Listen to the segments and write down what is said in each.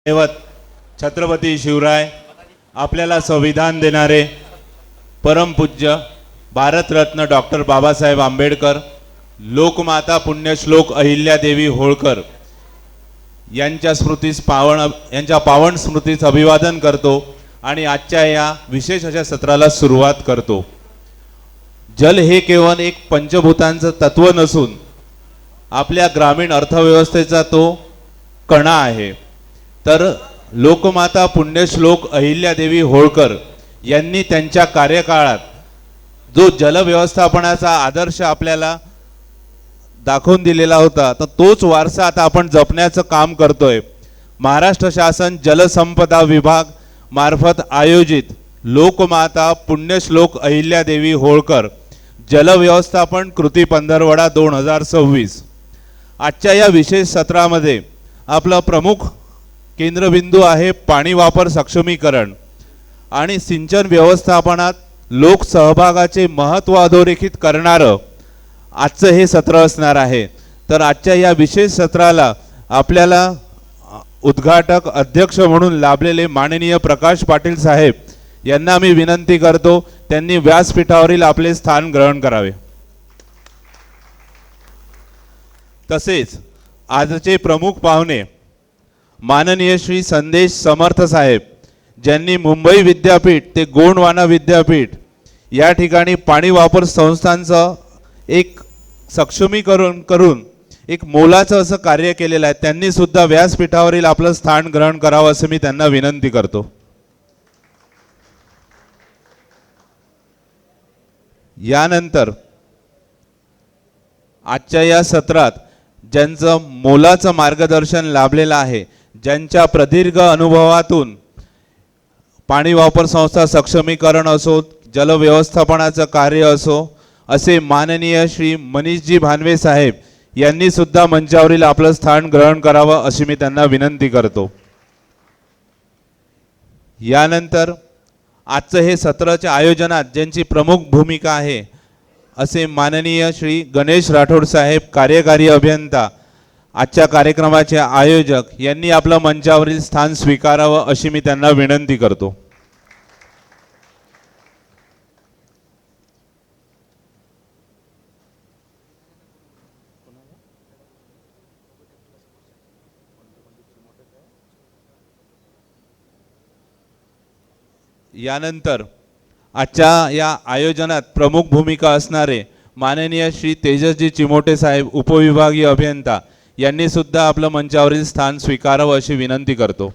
दैवत छत्रपती शिवराय, आपल्याला संविधान देणारे परमपूज्य भारतरत्न डॉक्टर बाबासाहेब आंबेडकर, लोकमाता पुण्यश्लोक अहिल्यादेवी होळकर यांच्या पावन स्मृतीस अभिवादन करतो आणि आजच्या या विशेष अशा सत्राला सुरुवात करतो। जल हे केवळ एक पंचभूतांचं तत्व नसून आपल्या ग्रामीण अर्थव्यवस्थेचा तो कणा आहे। तर लोकमाता पुण्यश्लोक अहिल्यादेवी होळकर यांनी त्यांच्या कार्यकाळात जो जल व्यवस्थापनाचा आदर्श आपल्याला दाखवून दिलेला होता, तर तोच वारसा आता आपण जपण्याचं काम करतोय। महाराष्ट्र शासन जलसंपदा विभाग मार्फत आयोजित लोकमाता पुण्यश्लोक अहिल्यादेवी होळकर जल व्यवस्थापन कृती पंधरवडा 2026 आजच्या या विशेष सत्रामध्ये आपला प्रमुख केंद्रबिंदू आहे पाणी वापर सक्षमीकरण आणि सिंचन व्यवस्थापनात लोक सहभागाचे महत्त्व अधोरेखित करणारं आजचं हे सत्र असणार आहे। तर आजच्या या विशेष सत्राला आपल्याला उद्घाटक अध्यक्ष म्हणून लाभलेले माननीय प्रकाश पाटील साहेब यांना मी विनंती करतो त्यांनी व्यासपीठावरील आपले स्थान ग्रहण करावे। तसेच आजचे प्रमुख पाहुणे माननीय श्री संदेश समर्थ साहेब, ज्यांनी मुंबई विद्यापीठ ते गोंडवाना विद्यापीठ या ठिकाणी पाणी वापर संस्थांचं एक सक्षमीकरण करून एक मोलाचं असं कार्य केलेलं आहे। त्यांनी सुद्धा व्यासपीठावरील आपलं स्थान ग्रहण करावं असं मी त्यांना विनंती करतो। यानंतर आजच्या या सत्रात ज्यांचं मोलाचं मार्गदर्शन लाभलेलं आहे, ज्यांच्या प्रदीर्घ अनुभवातून पाणी वापर संस्था सक्षमीकरण असो, जल व्यवस्थापनाचं कार्य असो, असे माननीय श्री मनीषजी भानवे साहेब यांनी सुद्धा मंचावरील आपलं स्थान ग्रहण करावं अशी मी त्यांना विनंती करतो। यानंतर आजचं हे सत्राच्या आयोजनात ज्यांची प्रमुख भूमिका आहे असे माननीय श्री गणेश राठोड साहेब, कार्यकारी अभियंता, आजच्या कार्यक्रमाचे आयोजक यांनी आपलं मंचावरील स्थान स्वीकारावं अशी मी त्यांना विनंती करतो। यानंतर आजच्या या आयोजनात प्रमुख भूमिका असणारे माननीय श्री तेजसजी चिमोटे साहेब, उपविभागीय अभियंता यांनी सुद्धा आपलं मंचावरील स्थान स्वीकारावं अशी विनंती करतो।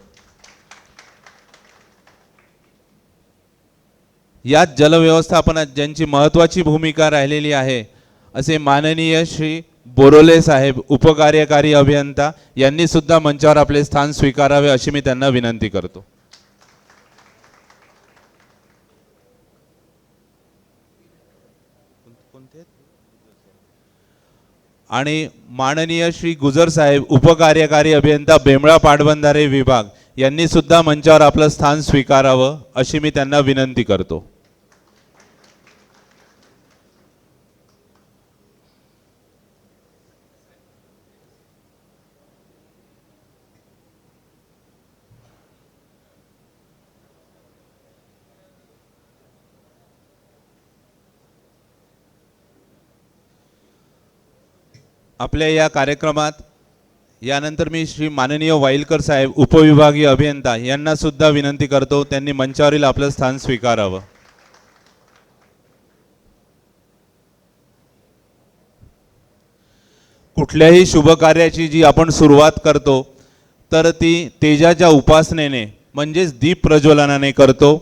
या जल व्यवस्थापनात ज्यांची महत्त्वाची भूमिका राहिलेली आहे असे माननीय श्री बोरोले साहेब, उपकार्यकारी अभियंता यांनी सुद्धा मंचावर आपले स्थान स्वीकारावे अशी मी त्यांना विनंती करतो। आणि माननीय श्री गुजर साहेब, उपकार्यकारी अभियंता, बेमळा पाटबंधारे विभाग यांनी सुद्धा मंचावर आपलं स्थान स्वीकारावं अशी मी त्यांना विनंती करतो। आपल्या या कार्यक्रमात यानंतर मी श्री माननीय वाईलकर साहेब, उपविभागीय अभियंता यांना सुद्धा विनंती करतो त्यांनी मंचावरील आपलं स्थान स्वीकारावं। कुठल्याही शुभ कार्याची जी आपण सुरुवात करतो तर ती तेजाच्या उपासनेने म्हणजेच दीप प्रज्वलनाने करतो।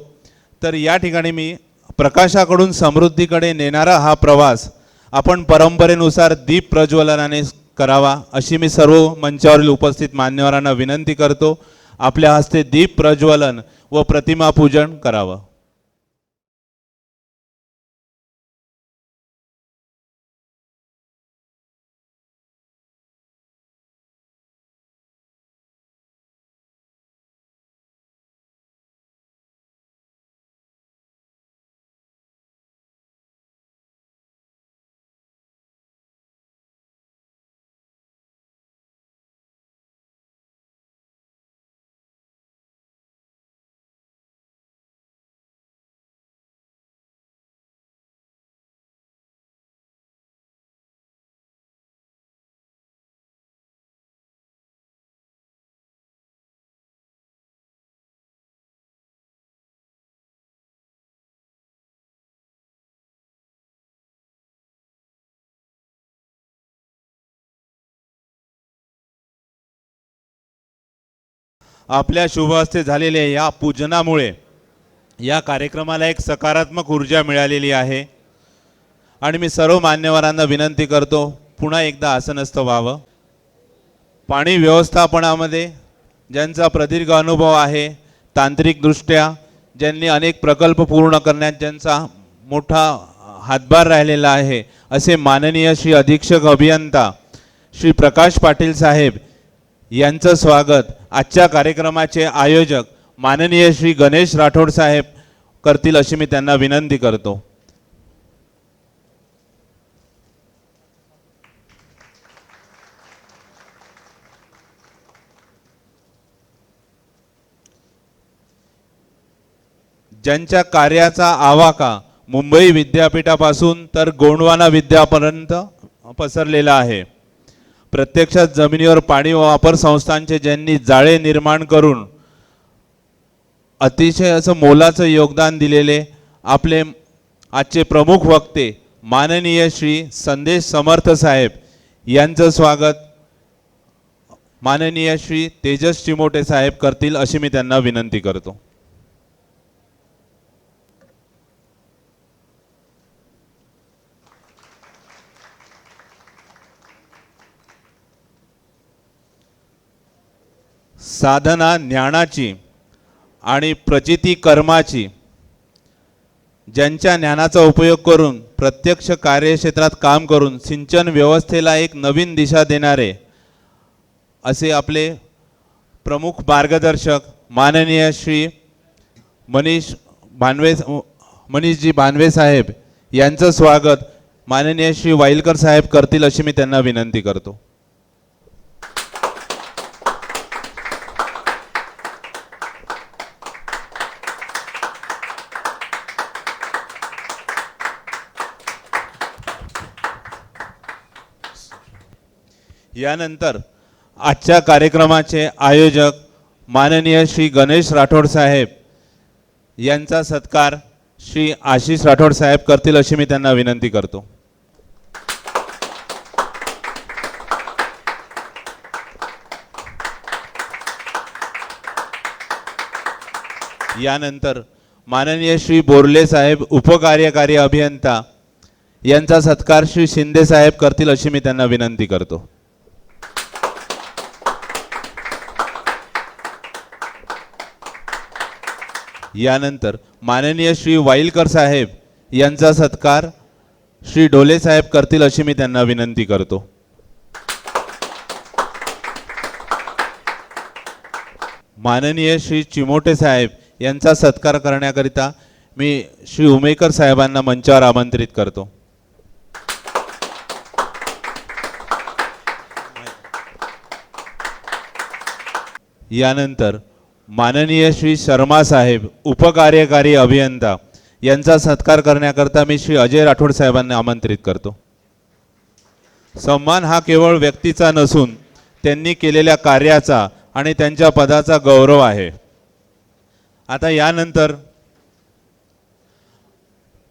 तर या ठिकाणी मी प्रकाशाकडून समृद्धीकडे नेणारा हा प्रवास आपण परंपरेनुसार दीप प्रज्वलनाने करावा अशी मी सर्व मंचावरील उपस्थित मान्यवरांना विनंती करतो। आपल्या हस्ते दीप प्रज्वलन व प्रतिमा पूजन करावं। आपल्या शुभ हस्ते झालेल्या या पूजनामुळे या कार्यक्रमाला एक सकारात्मक ऊर्जा मिळालेली आहे आणि मी सर्व मान्यवरांना विनंती करतो पुन्हा एकदा आसनस्थ व्हावं. पाणी व्यवस्थापनामध्ये ज्यांचा प्रदीर्घ अनुभव आहे, तांत्रिकदृष्ट्या ज्यांनी अनेक प्रकल्प पूर्ण करण्यात ज्यांचा मोठा हातभार राहिलेला आहे, असे माननीय श्री अधीक्षक अभियंता श्री प्रकाश पाटील साहेब यांचं स्वागत आजच्या कार्यक्रमाचे आयोजक माननीय श्री गणेश राठोड साहेब करतील अशी मी त्यांना विनंती करतो. ज्यांच्या कार्याचा आवाका मुंबई विद्यापीठापासून तर गोंडवाना विद्यापर्यंत पसरलेला आहे, प्रत्यक्षात जमिनीवर पाणी वापर संस्थांचे ज्यांनी जाळे निर्माण करून अतिशय असं मोलाचं योगदान दिलेले आपले आजचे प्रमुख वक्ते माननीय श्री संदेश समर्थ साहेब यांचं स्वागत माननीय श्री तेजस चिमोटे साहेब करतील अशी मी त्यांना विनंती करतो. साधना ज्ञानाची आणि प्रचिती कर्माची, ज्यांच्या ज्ञानाचा उपयोग करून प्रत्यक्ष कार्यक्षेत्रात काम करून सिंचन व्यवस्थेला एक नवीन दिशा देणारे असे आपले प्रमुख मार्गदर्शक माननीय श्री मनीषजी भानवे साहेब यांचं स्वागत माननीय श्री वाईलकर साहेब करतील अशी मी त्यांना विनंती करतो. यानंतर आजच्या कार्यक्रमाचे आयोजक माननीय श्री गणेश राठोड साहेब यांचा सत्कार श्री आशिष राठोड साहेब करतील अशी मी त्यांना विनंती करतो. यानंतर माननीय श्री बोर्ले साहेब उपकार्यकारी अभियंता यांचा सत्कार श्री शिंदे साहेब करतील अशी मी त्यांना विनंती करतो. यानंतर माननीय श्री वाईलकर साहेब यांचा सत्कार श्री डोले साहेब करतील अशी मी त्यांना विनंती करतो. माननीय श्री चिमोटे साहेब यांचा सत्कार करण्याकरिता मी श्री उमेकर साहेबांना मंचावर आमंत्रित करतो. यानंतर माननीय श्री शर्मा साहेब उपकार्यकारी अभियंता यांचा सत्कार करण्याकरता मी श्री अजय राठोड साहेबांना आमंत्रित करतो. सन्मान हा केवळ व्यक्तीचा नसून त्यांनी केलेल्या कार्याचा आणि त्यांच्या पदाचा गौरव आहे. आता यानंतर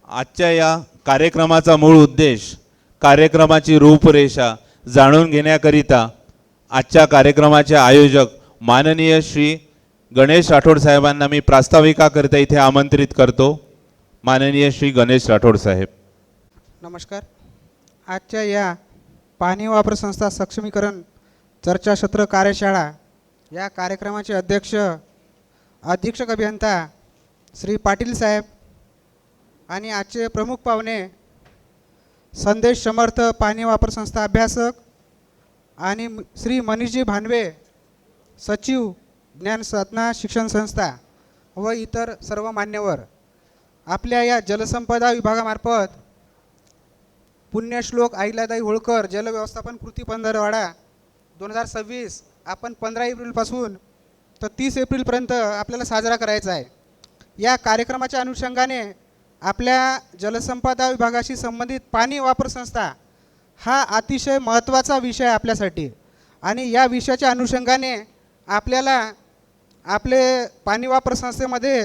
आजच्या या कार्यक्रमाचा मूळ उद्देश, कार्यक्रमाची रूपरेषा जाणून घेण्याकरिता आजच्या कार्यक्रमाचे आयोजक माननीय श्री गणेश राठोड साहेबांना मी प्रास्ताविकाकरिता इथे आमंत्रित करतो. माननीय श्री गणेश राठोड साहेब. नमस्कार. आजच्या या पाणी वापर संस्था सक्षमीकरण चर्चासत्र कार्यशाळा या कार्यक्रमाचे अधीक्षक अभियंता श्री पाटील साहेब आणि आजचे प्रमुख पाहुणे संदेश समर्थ पाणी वापर संस्था अभ्यासक आणि श्री मनीषजी भानवे सचिव ज्ञान साधना शिक्षण संस्था व इतर सर्व मान्यवर, आपल्या या जलसंपदा विभागामार्फत पुण्यश्लोक अहिल्याताई होळकर जल व्यवस्थापन कृती पंधरवडा 2026 आपण 15 एप्रिलपासून तर 30 एप्रिलपर्यंत आपल्याला साजरा करायचा आहे. या कार्यक्रमाच्या अनुषंगाने आपल्या जलसंपदा विभागाशी संबंधित पाणी वापर संस्था हा अतिशय महत्त्वाचा विषय आपल्यासाठी आणि या विषयाच्या अनुषंगाने आपल्याला आपले पाणी वापर संस्थेमध्ये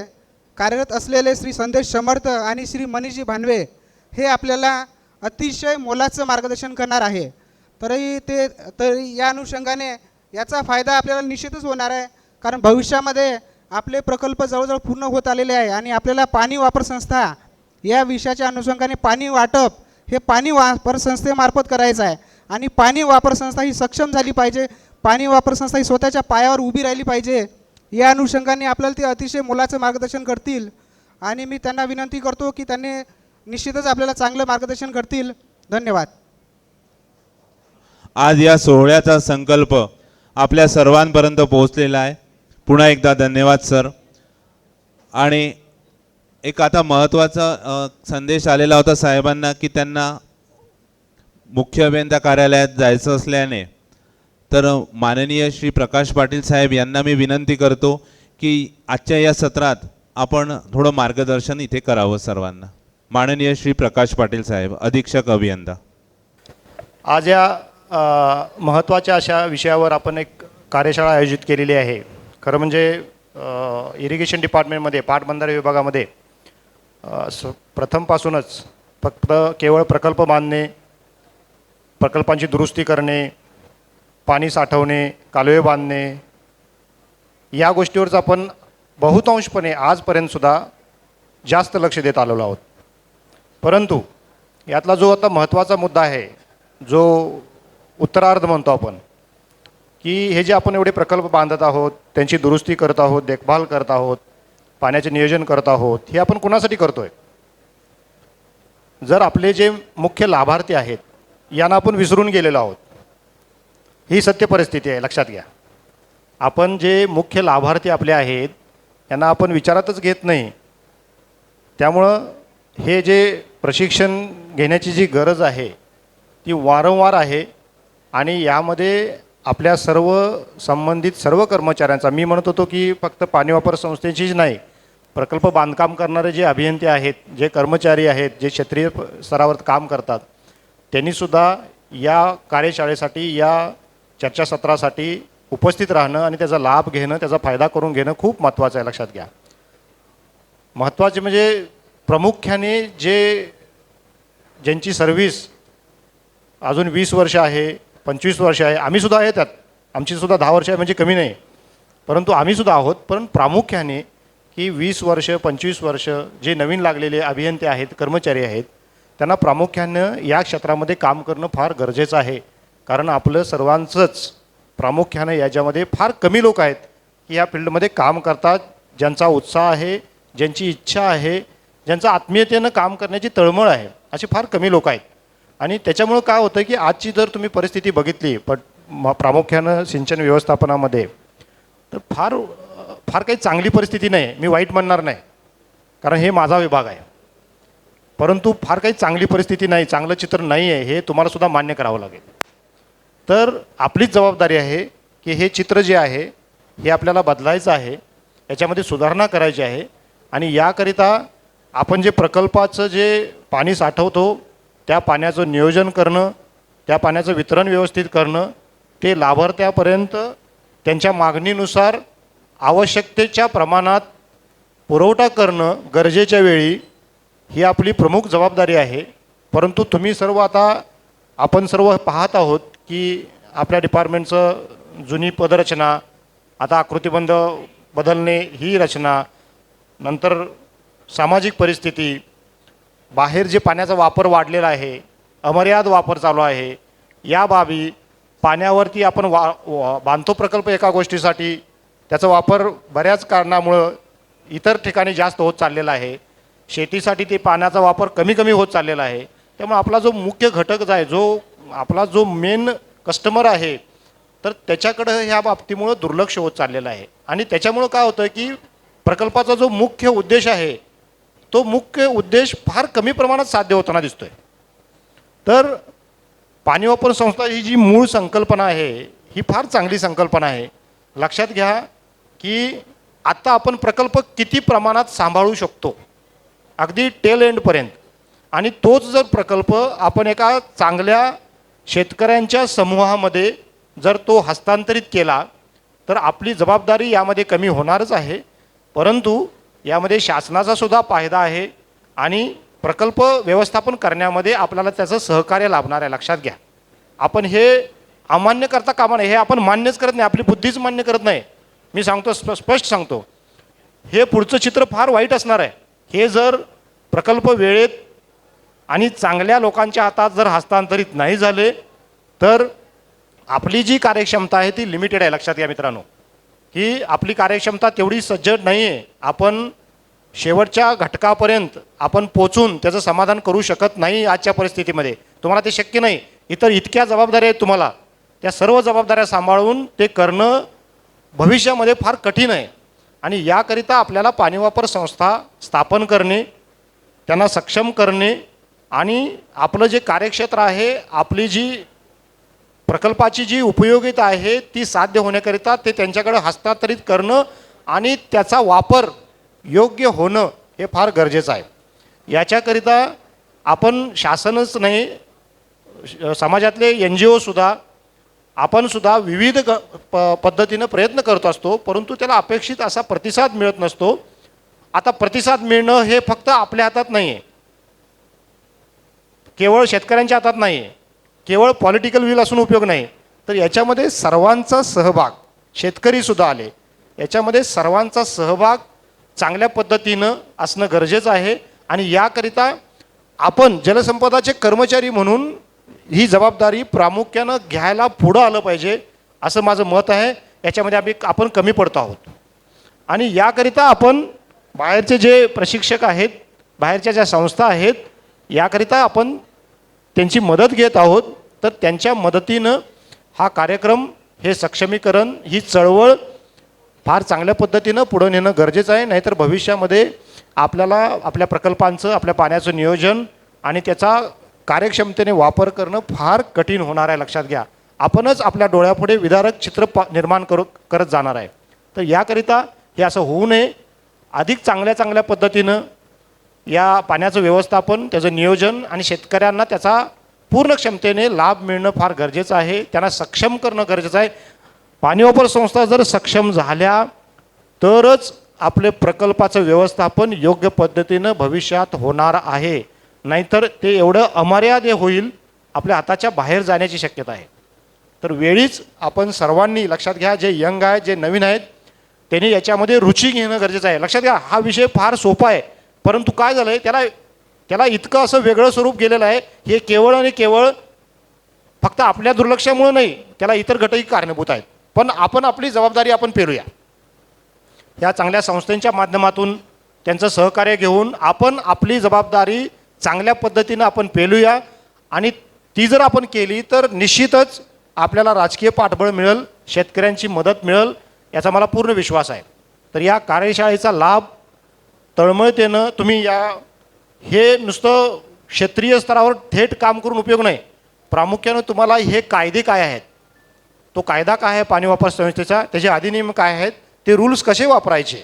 कार्यरत असलेले श्री संदेश समर्थ आणि श्री मनीषजी भानवे हे आपल्याला अतिशय मोलाचं मार्गदर्शन करणार आहे. तरी या अनुषंगाने याचा फायदा आपल्याला निश्चितच होणार आहे, कारण भविष्यामध्ये आपले प्रकल्प जवळजवळ पूर्ण होत आलेले आहे आणि आपल्याला पाणी वापर संस्था या विषयाच्या अनुषंगाने पाणी वाटप हे पाणी वापर संस्थेमार्फत करायचं आहे आणि पाणी वापर संस्था ही सक्षम झाली पाहिजे, पाणी वापर संस्था ही स्वतःच्या पायावर उभी राहिली पाहिजे. या अनुषंगाने आपल्याला ते अतिशय मोलाचं मार्गदर्शन करतील आणि मी त्यांना विनंती करतो की त्यांनी निश्चितच आपल्याला चांगलं मार्गदर्शन करतील. धन्यवाद. आज या सोहळ्याचा संकल्प आपल्या सर्वांपर्यंत पोहोचलेला आहे. पुन्हा एकदा धन्यवाद सर. आणि एक आता महत्त्वाचा संदेश आलेला होता साहेबांना की त्यांना मुख्य अभियंता कार्यालयात जायचं असल्याने तर माननीय श्री प्रकाश पाटील साहेब यांना मी विनंती करतो की आजच्या या सत्रात आपण थोडं मार्गदर्शन इथे करावं सर्वांना. माननीय श्री प्रकाश पाटील साहेब, अधीक्षक अभियंता. आज या महत्त्वाच्या अशा विषयावर आपण एक कार्यशाळा आयोजित केलेली आहे. खरं म्हणजे इरिगेशन डिपार्टमेंटमध्ये पाटबंधारे विभागामध्ये प्रथमपासूनच फक्त केवळ प्रकल्प बांधणे, प्रकल्पांची दुरुस्ती करणे, पाणी साठवणे, कालवे बांधणे या गोष्टीवरच आपण बहुतांशपणे आजपर्यंतसुद्धा जास्त लक्ष देत आलेलो आहोत. परंतु यातला जो आता महत्त्वाचा मुद्दा आहे, जो उत्तरार्ध म्हणतो आपण, की हे जे आपण एवढे प्रकल्प बांधत आहोत, त्यांची दुरुस्ती करत आहोत, देखभाल करत आहोत, पाण्याचे नियोजन करत आहोत, हे आपण कुणासाठी करतो आहे? जर आपले जे मुख्य लाभार्थी आहेत यांना आपण विसरून गेलेलो आहोत. ही सत्य परिस्थिती आहे, लक्षात घ्या. आपण जे मुख्य लाभार्थी आपले आहेत यांना आपण विचारातच घेत नाही. त्यामुळं हे जे प्रशिक्षण घेण्याची जी गरज आहे ती वारंवार आहे आणि यामध्ये आपल्या सर्व संबंधित सर्व कर्मचाऱ्यांचा, मी म्हणत होतो की फक्त पाणी वापर संस्थेचीच नाही, प्रकल्प बांधकाम करणारे जे अभियंते आहेत, जे कर्मचारी आहेत, जे क्षेत्रीय स्तरावर काम करतात, त्यांनीसुद्धा या कार्यशाळेसाठी, या चर्चासत्रासाठी उपस्थित राहणं आणि त्याचा लाभ घेणं, त्याचा फायदा करून घेणं खूप महत्त्वाचं आहे. लक्षात घ्या. महत्त्वाचे म्हणजे प्रामुख्याने ज्यांची सर्व्हिस अजून 20 वर्ष आहे, 25 वर्ष आहे, आम्हीसुद्धा आहे त्यात, आमचीसुद्धा 10 वर्ष आहे म्हणजे कमी नाही, परंतु आम्हीसुद्धा आहोत. पण प्रामुख्याने की 20 वर्ष 25 वर्ष जे नवीन लागलेले अभियंते आहेत, कर्मचारी आहेत, त्यांना प्रामुख्यानं या क्षेत्रामध्ये काम करणं फार गरजेचं आहे. कारण आपलं सर्वांचंच प्रामुख्यानं याच्यामध्ये फार कमी लोक आहेत की या फील्डमध्ये काम करतात, ज्यांचा उत्साह आहे, ज्यांची इच्छा आहे, ज्यांचं आत्मीयतेनं काम करण्याची तळमळ आहे, अशी फार कमी लोक आहेत. आणि त्याच्यामुळं काय होतं की आजची जर तुम्ही परिस्थिती बघितली प्रामुख्यानं सिंचन व्यवस्थापनामध्ये, तर फार फार काही चांगली परिस्थिती नाही. मी वाईट म्हणणार नाही, कारण हे माझा विभाग आहे, परंतु फार काही चांगली परिस्थिती नाही, चांगलं चित्र नाही आहे, हे तुम्हालासुद्धा मान्य करावं लागेल. तर आपलीच जबाबदारी आहे की हे चित्र जे आहे हे आपल्याला बदलायचं आहे, याच्यामध्ये सुधारणा करायची आहे. आणि याकरिता आपण जे प्रकल्पाचं जे पाणी साठवतो त्या पाण्याचं नियोजन करणं, त्या पाण्याचं वितरण व्यवस्थित करणं, ते लाभार्थ्यापर्यंत त्यांच्या मागणीनुसार आवश्यकतेच्या प्रमाणात पुरवठा करणं गरजेच्या वेळी, ही आपली प्रमुख जबाबदारी आहे. परंतु तुम्ही सर्व आता आपण सर्व पाहत आहोत की आपल्या डिपार्टमेंटचं जुनी पदरचना, आता आकृतिबंध बदलणे ही रचना, नंतर सामाजिक परिस्थिती, बाहेर जे पाण्याचा वापर वाढलेला आहे, अमर्याद वापर चालू आहे, या बाबी, पाण्यावरती आपण बांधतो प्रकल्प एका गोष्टीसाठी, त्याचा वापर बऱ्याच कारणामुळं इतर ठिकाणी जास्त होत चाललेला आहे, शेतीसाठी ते पाण्याचा वापर कमी कमी होत चाललेला आहे. त्यामुळे आपला जो मुख्य घटक आहे, जो आपला जो मेन कस्टमर आहे, तर त्याच्याकडं ह्या बाबतीमुळं दुर्लक्ष होत चाललेलं आहे. आणि त्याच्यामुळं काय होतं की प्रकल्पाचा जो मुख्य उद्देश आहे तो मुख्य उद्देश फार कमी प्रमाणात साध्य होताना दिसतोय. तर पाणी वापर संस्था ही जी मूळ संकल्पना आहे ही फार चांगली संकल्पना आहे. लक्षात घ्या की आता आपण प्रकल्प किती प्रमाणात सांभाळू शकतो, अगदी टेल एंडपर्यंत. आणि तोच जर प्रकल्प आपण एका चांगल्या शेतकऱ्यांच्या समूहामध्ये जर तो हस्तांतरित केला तर आपली जबाबदारी यामध्ये कमी होणारच आहे, परंतु यामध्ये शासनाचा सुद्धा फायदा आहे आणि प्रकल्प व्यवस्थापन करण्यामध्ये आपल्याला त्याचं सहकार्य लाभणार आहे. लक्षात घ्या. आपण हे अमान्य करता कामा नये, हे आपण मान्यच करत नाही, आपली बुद्धीच मान्य करत नाही. मी सांगतो, स्पष्ट सांगतो, हे पुढचं चित्र फार वाईट असणार आहे. हे जर प्रकल्प वेळेत आणि चांगल्या लोकांच्या हातात जर हस्तांतरित नाही झाले तर आपली जी कार्यक्षमता आहे ती लिमिटेड आहे. लक्षात घ्या मित्रांनो, की आपली कार्यक्षमता तेवढी सज्जड नाही आहे. आपण शेवटच्या घटकापर्यंत आपण पोचून त्याचं समाधान करू शकत नाही आजच्या परिस्थितीमध्ये. तुम्हाला ते शक्य नाही. इतर इतक्या जबाबदाऱ्या आहेत तुम्हाला, त्या सर्व जबाबदाऱ्या सांभाळून ते करणं भविष्यामध्ये फार कठीण आहे. आणि याकरिता आपल्याला पाणी वापर संस्था स्थापन करणे, त्यांना सक्षम करणे आणि आपलं जे कार्यक्षेत्र आहे, आपली जी प्रकल्पाची जी उपयोगिता आहे ती साध्य होण्याकरिता ते त्यांच्याकडे हस्तांतरित करणं आणि त्याचा वापर योग्य होणं हे फार गरजेचं आहे. याच्याकरिता आपण शासनच नाही, समाजातले NGOसुद्धा, आपणसुद्धा विविध पद्धतीनं प्रयत्न करत असतो, परंतु त्याला अपेक्षित असा प्रतिसाद मिळत नसतो. आता प्रतिसाद मिळणं हे फक्त आपल्या हातात नाही आहे, केवळ शेतकऱ्यांच्या हातात नाही आहे, केवळ पॉलिटिकल विल असून उपयोग नाही, तर याच्यामध्ये सर्वांचा सहभाग, शेतकरीसुद्धा आले, याच्यामध्ये सर्वांचा सहभाग चांगल्या पद्धतीनं असणं गरजेचं आहे. आणि याकरिता आपण जलसंपदाचे कर्मचारी म्हणून ही जबाबदारी प्रामुख्यानं घ्यायला पुढं आलं पाहिजे असं माझं मत आहे. याच्यामध्ये आपण कमी पडतो आहोत. आणि याकरिता आपण बाहेरचे जे प्रशिक्षक आहेत, बाहेरच्या ज्या संस्था आहेत, याकरिता आपण त्यांची मदत घेत आहोत. तर त्यांच्या मदतीनं हा कार्यक्रम, हे सक्षमीकरण, ही चळवळ फार चांगल्या पद्धतीनं पुढं नेणं गरजेचं आहे. नाहीतर भविष्यामध्ये आपल्याला आपल्या प्रकल्पांचं, आपल्या पाण्याचं नियोजन आणि त्याचा कार्यक्षमतेने वापर करणं फार कठीण होणार आहे. लक्षात घ्या, आपणच आपल्या डोळ्यापुढे विदारक चित्र निर्माण करत जाणार आहे. तर याकरिता हे असं होऊ नये. अधिक चांगल्या पद्धतीनं या पाण्याचं व्यवस्थापन, त्याचं नियोजन आणि शेतकऱ्यांना त्याचा पूर्ण क्षमतेने लाभ मिळणं फार गरजेचं आहे. त्यांना सक्षम करणं गरजेचं आहे. पाणी वापर संस्था जर सक्षम झाल्या तरच आपले प्रकल्पाचं व्यवस्थापन योग्य पद्धतीनं भविष्यात होणार आहे. नाहीतर ते एवढं अमर्याद होईल, आपल्या हाताच्या बाहेर जाण्याची शक्यता आहे. तर वेळीच आपण सर्वांनी लक्षात घ्या, जे यंग आहेत, जे नवीन आहेत, त्यांनी याच्यामध्ये रुची घेणं गरजेचं आहे. लक्षात घ्या, हा विषय फार सोपा आहे, परंतु काय झालं आहे, त्याला इतकं असं वेगळं स्वरूप गेलेलं आहे. हे केवळ आणि केवळ फक्त आपल्या दुर्लक्षामुळे नाही, त्याला इतर घटकही कारणीभूत आहेत. पण आपण आपली जबाबदारी आपण पेलूया. या चांगल्या संस्थांच्या माध्यमातून त्यांचं सहकार्य घेऊन आपण आपली जबाबदारी चांगल्या पद्धतीनं आपण पेलूया. आणि ती जर आपण केली तर निश्चितच आपल्याला राजकीय पाठबळ मिळेल, शेतकऱ्यांची मदत मिळेल, याचा मला पूर्ण विश्वास आहे. तर या कार्यशाळेचा लाभ तळमळतेनं तुम्ही हे नुसतं क्षेत्रीय स्तरावर थेट काम करून उपयोग नाही. प्रामुख्यानं तुम्हाला हे कायदे काय आहेत, तो कायदा काय आहे पाणी वापर संस्थेचा, त्याचे अधिनियम काय आहेत, ते रूल्स कसे वापरायचे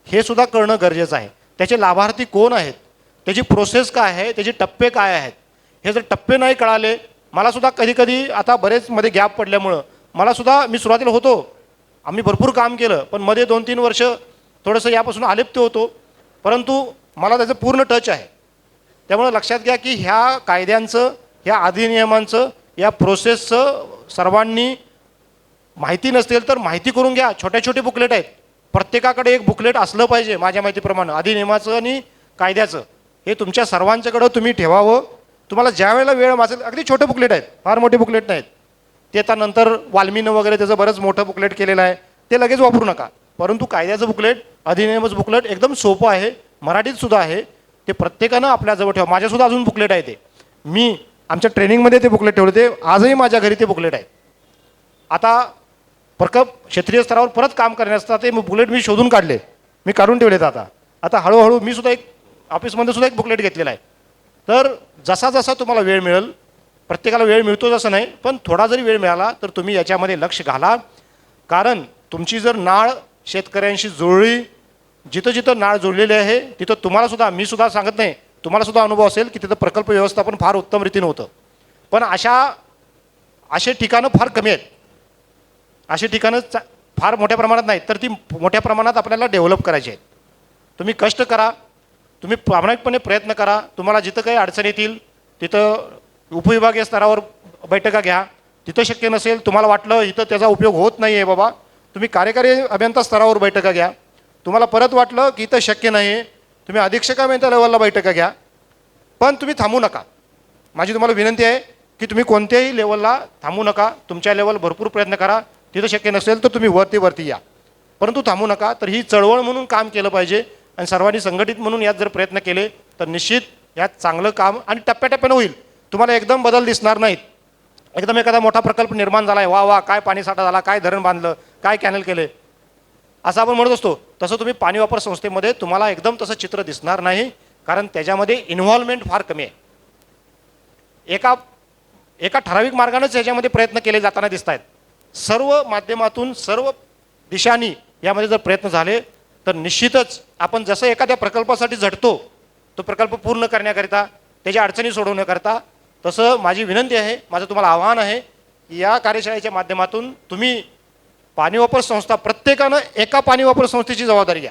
हे सुद्धा कळणं गरजेचं आहे. त्याचे लाभार्थी कोण आहेत, त्याची प्रोसेस काय आहे, त्याचे टप्पे काय आहेत, हे जर टप्पे नाही कळाले, मलासुद्धा कधी आता बरेच मध्ये गॅप पडल्यामुळं मलासुद्धा, मी सुरुवातीला होतो, आम्ही भरपूर काम केलं, पण मध्ये 2-3 वर्ष थोडंसं यापासून अलिप्त होतो, परंतु मला त्याचं पूर्ण टच आहे. त्यामुळे लक्षात घ्या की ह्या कायद्यांचं, ह्या अधिनियमांचं, या प्रोसेसचं सर्वांनी माहिती नसेल तर माहिती करून घ्या. छोटे बुकलेट आहेत, प्रत्येकाकडे एक बुकलेट असलं पाहिजे माझ्या माहितीप्रमाणे, अधिनियमाचं आणि कायद्याचं. हे तुमच्या सर्वांच्याकडं तुम्ही ठेवावं. तुम्हाला ज्या वेळेला वेळ वाचेल, अगदी छोटे बुकलेट आहेत, फार मोठे बुकलेट नाहीत. ते आता नंतर वाल्मीनं वगैरे त्याचं बरंच मोठं बुकलेट केलेलं आहे, ते लगेच वापरू नका. परंतु कायद्याचं बुकलेट, अधिनियमाचं बुकलेट एकदम सोपं आहे, मराठीत सुद्धा आहे, ते प्रत्येकानं आपल्याजवळ ठेवा. माझ्यासुद्धा अजून बुकलेट आहे, ते मी आमच्या ट्रेनिंगमध्ये ते बुकलेट ठेवले, ते आजही माझ्या घरी ते बुकलेट आहे. आता क्षेत्रीय स्तरावर परत काम करण्यासाठी ते बुकलेट मी शोधून काढले, मी काढून ठेवलेत. आता हळूहळू मी सुद्धा एक ऑफिसमध्ये सुद्धा एक बुकलेट घेतलेला आहे. तर जसा तुम्हाला वेळ मिळेल, प्रत्येकाला वेळ मिळतोच असं नाही, पण थोडा जरी वेळ मिळाला तर तुम्ही याच्यामध्ये लक्ष घाला. कारण तुमची जर नाळ शेतकऱ्यांशी जुळली, जिथं नाळ जुळलेली आहे तिथं तुम्हालासुद्धा, मी सुद्धा सांगत नाही, तुम्हालासुद्धा अनुभव असेल की तिथं प्रकल्प व्यवस्थापन फार उत्तम रीतीनं होतं. पण असे ठिकाणं फार कमी आहेत. अशी ठिकाणं फार मोठ्या प्रमाणात नाहीत, तर ती मोठ्या प्रमाणात आपल्याला डेव्हलप करायची आहेत. तुम्ही कष्ट करा, तुम्ही प्रामाणिकपणे प्रयत्न करा. तुम्हाला जिथं काही अडचण येतील तिथं उपविभागीय स्तरावर बैठका घ्या. तिथं शक्य नसेल, तुम्हाला वाटलं इथं त्याचा उपयोग होत नाही आहे बाबा, तुम्ही कार्यकारी अभियंता स्तरावर बैठका घ्या. तुम्हाला परत वाटलं की इथं शक्य नाही, तुम्ही अधीक्षक अभियंता लेवलला बैठका घ्या, पण तुम्ही थांबू नका. माझी तुम्हाला विनंती आहे की तुम्ही कोणत्याही लेवलला थांबू नका. तुमच्या लेवल भरपूर प्रयत्न करा. तिथं शक्य नसेल तर तुम्ही वरती या, परंतु थांबू नका. तर ही चळवळ म्हणून काम केलं पाहिजे आणि सर्वांनी संघटित म्हणून यात जर प्रयत्न केले तर निश्चित यात चांगलं काम आणि टप्प्याटप्प्यानं होईल. तुम्हाला एकदम बदल दिसणार नाहीत. एकदम एखादा मोठा प्रकल्प निर्माण झाला आहे, वा काय पाणीसाठा झाला, काय धरण बांधलं, काय कॅनल केले, असं आपण म्हणत असतो. तसं तुम्ही पाणी वापर संस्थेमध्ये तुम्हाला एकदम तसं चित्र दिसणार नाही, कारण त्याच्यामध्ये इन्व्हॉल्वमेंट फार कमी आहे. एका ठराविक मार्गानेच याच्यामध्ये प्रयत्न केले जाताना दिसत आहेत. सर्व माध्यमातून सर्व दिशांनी यामध्ये जर प्रयत्न झाले तर निश्चितच आपण जसं एखाद्या प्रकल्पासाठी झटतो, तो प्रकल्प पूर्ण करण्याकरिता, त्याच्या अडचणी सोडवण्याकरिता, तसं माझी विनंती आहे, माझं तुम्हाला आव्हान आहे की या कार्यशाळेच्या माध्यमातून तुम्ही पाणी वापर संस्था प्रत्येकानं एका पाणी वापर संस्थेची जबाबदारी घ्या.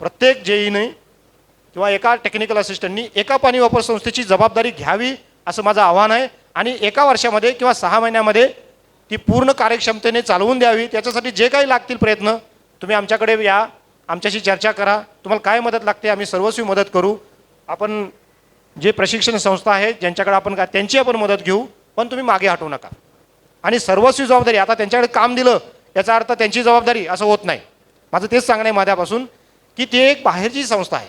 प्रत्येक जेईने किंवा एका टेक्निकल असिस्टंटनी एका पाणी वापर संस्थेची जबाबदारी घ्यावी असं माझं आव्हान आहे. आणि एका वर्षामध्ये किंवा 6 महिन्यामध्ये ती पूर्ण कार्यक्षमतेने चालवून द्यावी. त्याच्यासाठी जे काही लागतील प्रयत्न तुम्ही आमच्याकडे या, आमच्याशी चर्चा करा. तुम्हाला काय मदत लागते आम्ही सर्वस्वी मदत करू. आपण जे प्रशिक्षण संस्था आहेत ज्यांच्याकडे आपण त्यांची आपण मदत घेऊ, पण तुम्ही मागे हटवू नका. आणि सर्वस्वी जबाबदारी, आता त्यांच्याकडे काम दिलं याचा अर्थ त्यांची जबाबदारी असं होत नाही. माझं तेच सांगणं आहे माझ्यापासून की ती एक बाहेरची संस्था आहे,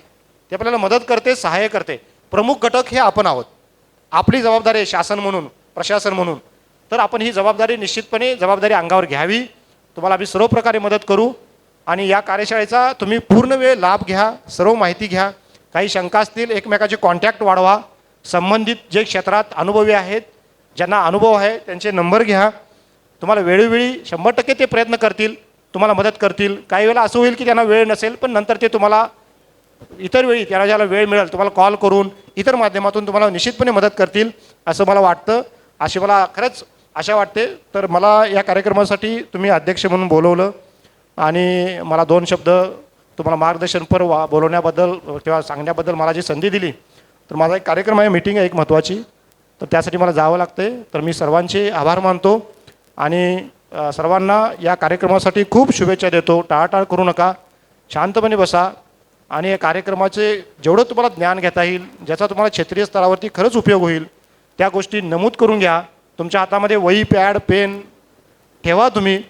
ती आपल्याला मदत करते, सहाय्य करते. प्रमुख घटक हे आपण आहोत. आपली जबाबदारी आहे शासन म्हणून, प्रशासन म्हणून. तर आपण ही जबाबदारी निश्चितपणे अंगावर घ्यावी. तुम्हाला आम्ही सर्व प्रकारे मदत करू आणि या कार्यशाळेचा तुम्ही पूर्ण वेळ लाभ घ्या, सर्व माहिती घ्या. काही शंका असतील एकमेकाचे कॉन्टॅक्ट वाढवा. संबंधित जे क्षेत्रात अनुभवी आहेत, ज्यांना अनुभव आहे त्यांचे नंबर घ्या. तुम्हाला वेळोवेळी 100% ते प्रयत्न करतील, तुम्हाला मदत करतील. काही वेळेला असं होईल की त्यांना वेळ नसेल, पण नंतर ते तुम्हाला इतर वेळी त्यांना ज्याला वेळ मिळेल तुम्हाला कॉल करून इतर माध्यमातून तुम्हाला निश्चितपणे मदत करतील असं मला वाटतं. अशी मला खरंच आशा वाटते. तर मला या कार्यक्रमासाठी तुम्ही अध्यक्ष म्हणून बोलवलं आणि मला 2 शब्द तुम्हाला मार्गदर्शनपर बोलवण्याबद्दल किंवा सांगण्याबद्दल मला जी संधी दिली. तर माझा एक कार्यक्रम आहे, मीटिंग आहे एक महत्त्वाची, तर त्यासाठी मला जावं लागते. तर मी सर्वांचे आभार मानतो आणि सर्वांना या कार्यक्रमासाठी खूप शुभेच्छा देतो. टाळाटाळ करू नका, शांतपणे बसा आणि या कार्यक्रमाचे जेवढं तुम्हाला ज्ञान घेता येईल, ज्याचा तुम्हाला क्षेत्रीय स्तरावरती खरंच उपयोग होईल, त्या गोष्टी नमूद करून घ्या. तुमच्या हातामध्ये वही, पॅड, पेन ठेवा तुम्ही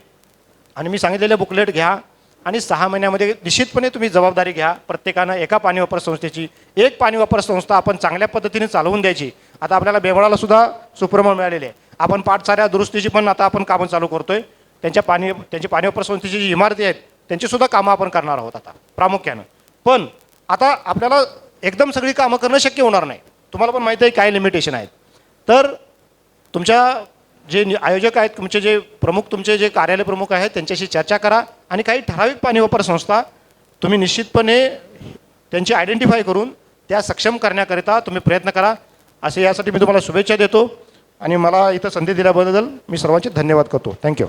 आणि मी सांगितलेले बुकलेट घ्या आणि 6 महिन्यामध्ये निश्चितपणे तुम्ही जबाबदारी घ्या. प्रत्येकानं एका पाणी वापर संस्थेची, एक पाणी वापर संस्था आपण चांगल्या पद्धतीने चालवून द्यायची. आता आपल्याला बेवडाला सुद्धा सुप्रमण मिळालेले आहे. आपण पाटसाऱ्या दुरुस्तीची पण आता आपण कामं चालू करतोय. त्यांची पाणी वापर संस्थेची जी इमारती आहेत त्यांचीसुद्धा कामं आपण करणार आहोत आता प्रामुख्यानं. पण आता आपल्याला एकदम सगळी कामं करणं शक्य होणार नाही. तुम्हाला पण माहिती आहे काय लिमिटेशन आहेत. तर तुमच्या जे आयोजक आहेत, तुमचे जे प्रमुख, तुमचे जे कार्यालय प्रमुख आहेत त्यांच्याशी चर्चा करा आणि काही ठराविक पाणी वापर संस्था तुम्ही निश्चितपणे त्यांची आयडेंटिफाय करून त्या सक्षम करण्याकरिता तुम्ही प्रयत्न करा. असे यासाठी मी तुम्हाला शुभेच्छा देतो आणि मला इथं संधी दिल्याबद्दल मी सर्वांचे धन्यवाद करतो. थँक्यू.